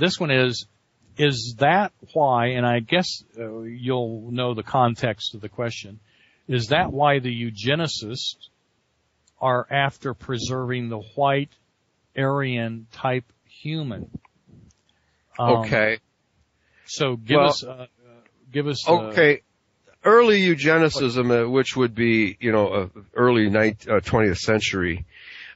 This one is that why, and I guess you'll know the context of the question, is that why the eugenicists are after preserving the white Aryan type human? Okay. So give us. Okay. Early eugenicism, which would be, early 20th century,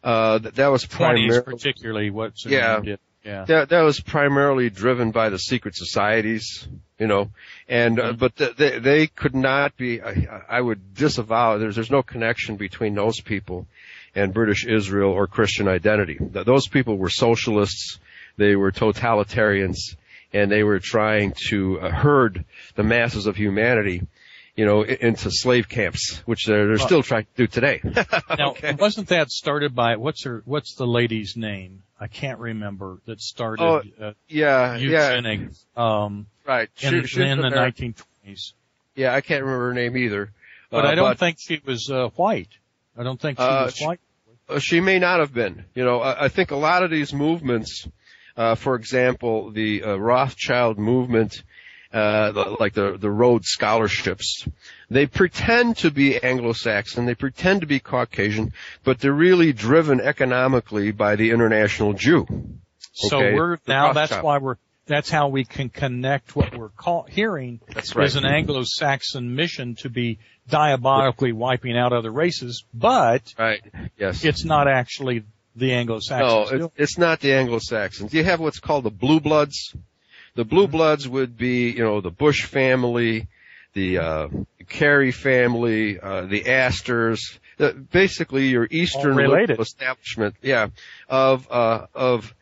that was primarily, particularly what did. Yeah. That was primarily driven by the secret societies, but they could not be, I would disavow, there's no connection between those people and British Israel or Christian identity. Those people were socialists, they were totalitarians, and they were trying to herd the masses of humanity, into slave camps, which they're still trying to do today. Now, okay. Wasn't that started by, what's the lady's name? I can't remember that started, eugenics, right. in the 1920s. Yeah, I can't remember her name either. But I don't think she was, white. I don't think she was white. She may not have been. I think a lot of these movements, for example, the Rothschild movement, like the Rhodes scholarships, they pretend to be Anglo-Saxon, they pretend to be Caucasian, but they're really driven economically by the international Jew. So that's how we can connect what we're hearing is an Anglo-Saxon mission to be diabolically wiping out other races, but it's not actually the Anglo-Saxons. No, it's not the Anglo-Saxons. You have what's called the Blue Bloods. The Blue Bloods would be, the Bush family, the Carey family, the Astors, basically your Eastern liberal establishment, of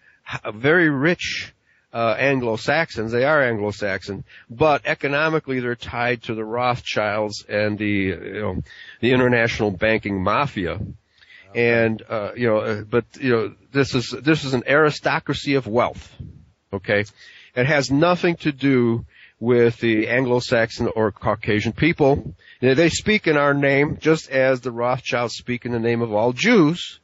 very rich Anglo-Saxons. They are Anglo-Saxon, but economically they're tied to the Rothschilds and the international banking mafia. And this is an aristocracy of wealth. Okay. It has nothing to do with the Anglo-Saxon or Caucasian people. They speak in our name just as the Rothschilds speak in the name of all Jews.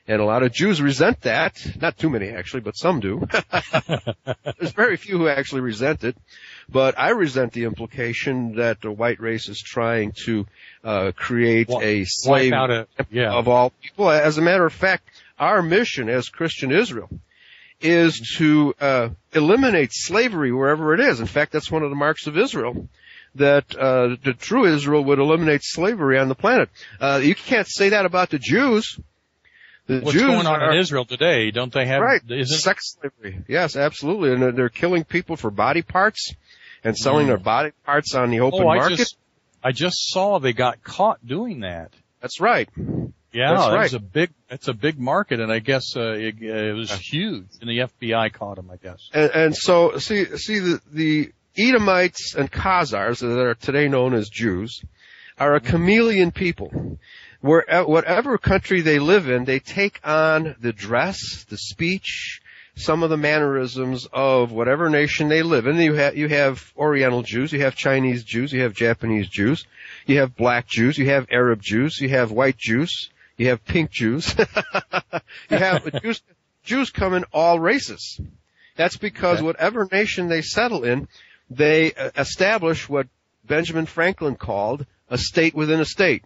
And a lot of Jews resent that. Not too many, actually, but some do. There's very few who actually resent it. But I resent the implication that the white race is trying to create a slave of all people. As a matter of fact, our mission as Christian Israel is to eliminate slavery wherever it is. In fact, that's one of the marks of Israel, that the true Israel would eliminate slavery on the planet. You can't say that about the Jews. What's going on in Israel today? Don't they have sex slavery? Yes, absolutely. And they're killing people for body parts and selling their body parts on the open market. I just saw they got caught doing that. That's right. Yeah, that's a big market, and I guess it was huge, and the FBI caught them, I guess. And so see the Edomites and Khazars that are today known as Jews are a chameleon people. Whatever country they live in, they take on the dress, the speech, some of the mannerisms of whatever nation they live in. You have Oriental Jews, you have Chinese Jews, you have Japanese Jews, you have black Jews, you have Arab Jews, you have white Jews, you have pink Jews. You have Jews come in all races. That's because whatever nation they settle in, they establish what Benjamin Franklin called a state within a state.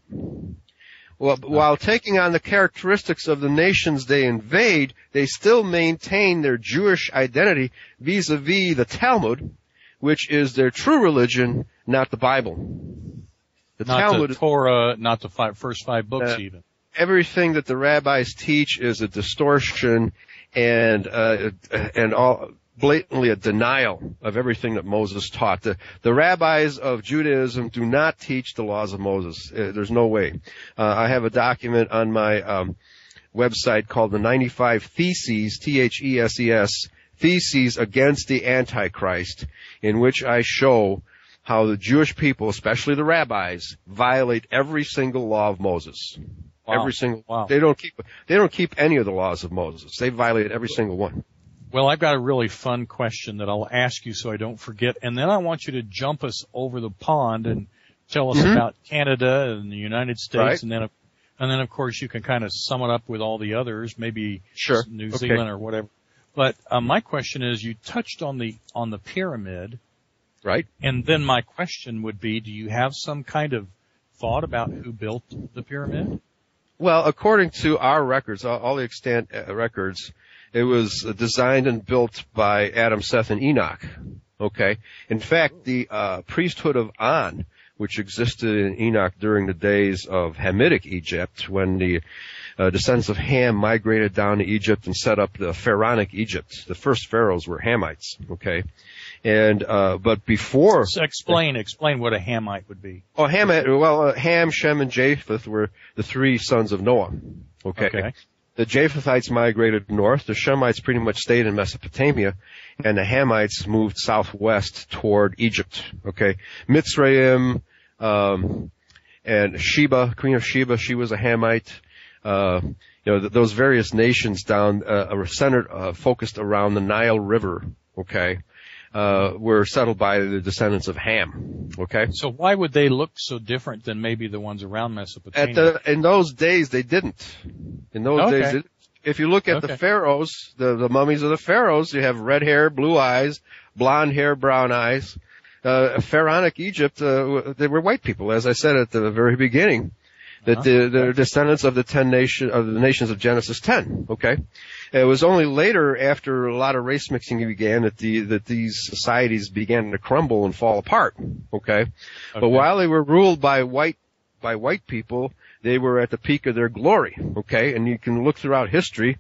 Well, while taking on the characteristics of the nations they invade, they still maintain their Jewish identity vis-a-vis the Talmud, which is their true religion, not the Bible. Talmud, the Torah, not the first 5 books even. Everything that the rabbis teach is a distortion and all blatantly a denial of everything that Moses taught. The rabbis of Judaism do not teach the laws of Moses. There's no way. I have a document on my website called the 95 Theses, Theses, Theses Against the Antichrist, in which I show how the Jewish people, especially the rabbis, violate every single law of Moses. Wow. Every single. Wow. They don't keep any of the laws of Moses. They violate every single one. Well, I've got a really fun question that I'll ask you so I don't forget, and then I want you to jump us over the pond and tell us about Canada and the United States, and then of course you can kind of sum it up with all the others, maybe New Zealand or whatever. But my question is, you touched on the pyramid, right? And then my question would be, do you have some kind of thought about who built the pyramid? Well, according to our records, all the extant records, it was designed and built by Adam, Seth, and Enoch. Okay. In fact, the priesthood of An, which existed in Enoch during the days of Hamitic Egypt, when the descendants of Ham migrated down to Egypt and set up the Pharaonic Egypt. The first pharaohs were Hamites, okay? And, but before... So explain what a Hamite would be. Oh, Ham, Shem, and Japheth were the three sons of Noah, okay? The Japhethites migrated north, the Shemites pretty much stayed in Mesopotamia, and the Hamites moved southwest toward Egypt, okay? Mitzrayim, and Sheba, Queen of Sheba, she was a Hamite. Those various nations down, were centered, focused around the Nile River, okay, were settled by the descendants of Ham, okay? So why would they look so different than maybe the ones around Mesopotamia? In those days, they didn't. In those days, if you look at the pharaohs, the mummies of the pharaohs, you have red hair, blue eyes, blonde hair, brown eyes. Pharaonic Egypt, they were white people, as I said at the very beginning. That they're descendants of the nations of Genesis 10. Okay, it was only later, after a lot of race mixing began, that these societies began to crumble and fall apart. Okay, but while they were ruled by white people, they were at the peak of their glory. Okay, and you can look throughout history.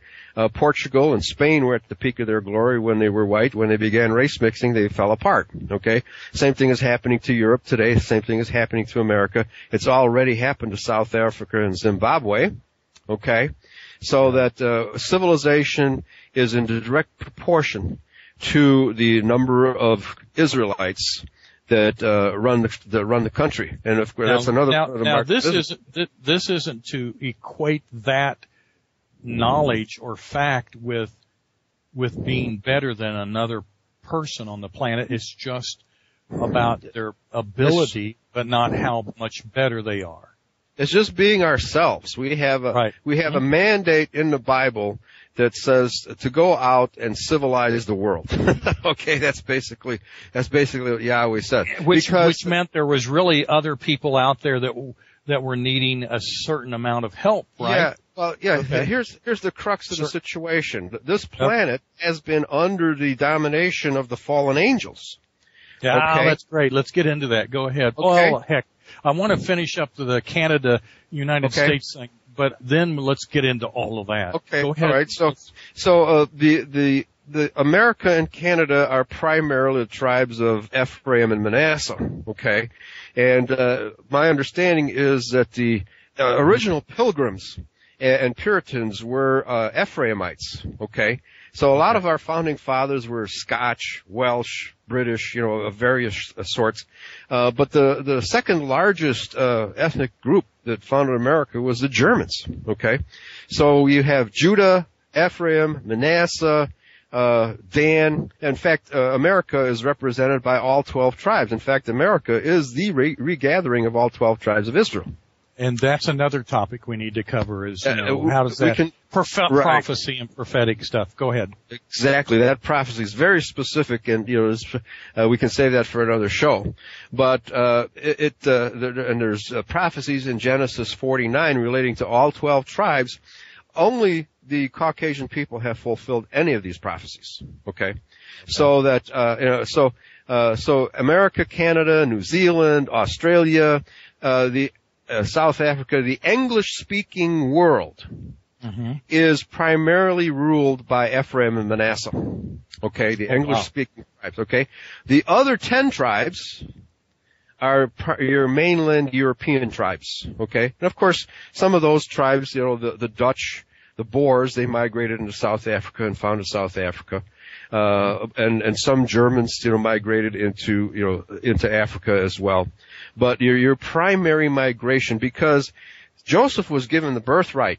Portugal and Spain were at the peak of their glory when they were white. When they began race mixing, they fell apart. Okay? Same thing is happening to Europe today. Same thing is happening to America. It's already happened to South Africa and Zimbabwe. Okay? So that civilization is in direct proportion to the number of Israelites that run the country. And of course, that's another part of the market. This isn't to equate that knowledge or fact with being better than another person on the planet. It's just about their ability, but not how much better they are. It's just being ourselves. We have a mandate in the Bible that says to go out and civilize the world. Okay, that's basically what Yahweh said. Which meant there was really other people out there that were needing a certain amount of help, right? Yeah. Well, yeah. Okay. Here's the crux of the situation. This planet has been under the domination of the fallen angels. Yeah, okay? That's great. Let's get into that. Go ahead. Okay. Well, heck, I want to finish up the Canada, United States thing, but then let's get into all of that. Okay. Go ahead. All right. So the America and Canada are primarily the tribes of Ephraim and Manasseh. Okay. And my understanding is that the original Pilgrims and Puritans were Ephraimites. Okay. So a lot of our founding fathers were Scotch, Welsh, British, of various sorts. But the second largest ethnic group that founded America was the Germans. Okay. So you have Judah, Ephraim, Manasseh, Dan. In fact, America is represented by all 12 tribes. In fact, America is the regathering of all 12 tribes of Israel. And that's another topic we need to cover is, how does that prophecy and prophetic stuff. Go ahead. Exactly. That prophecy is very specific and, we can save that for another show. But, and there's prophecies in Genesis 49 relating to all 12 tribes. Only the Caucasian people have fulfilled any of these prophecies. Okay. So that, so America, Canada, New Zealand, Australia, South Africa, the English-speaking world is primarily ruled by Ephraim and Manasseh. Okay, the English-speaking tribes. Okay, the other 10 tribes are your mainland European tribes. Okay, and of course, some of those tribes, the Dutch, the Boers, they migrated into South Africa and founded South Africa. And some Germans, migrated into Africa as well. But your primary migration, because Joseph was given the birthright,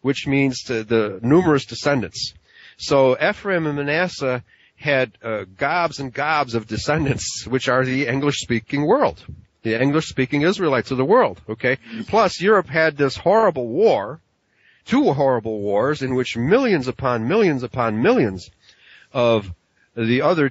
which means the numerous descendants. So Ephraim and Manasseh had gobs and gobs of descendants, which are the English-speaking world, the English-speaking Israelites of the world. Okay. Plus, Europe had this horrible war, 2 horrible wars, in which millions upon millions upon millions of the other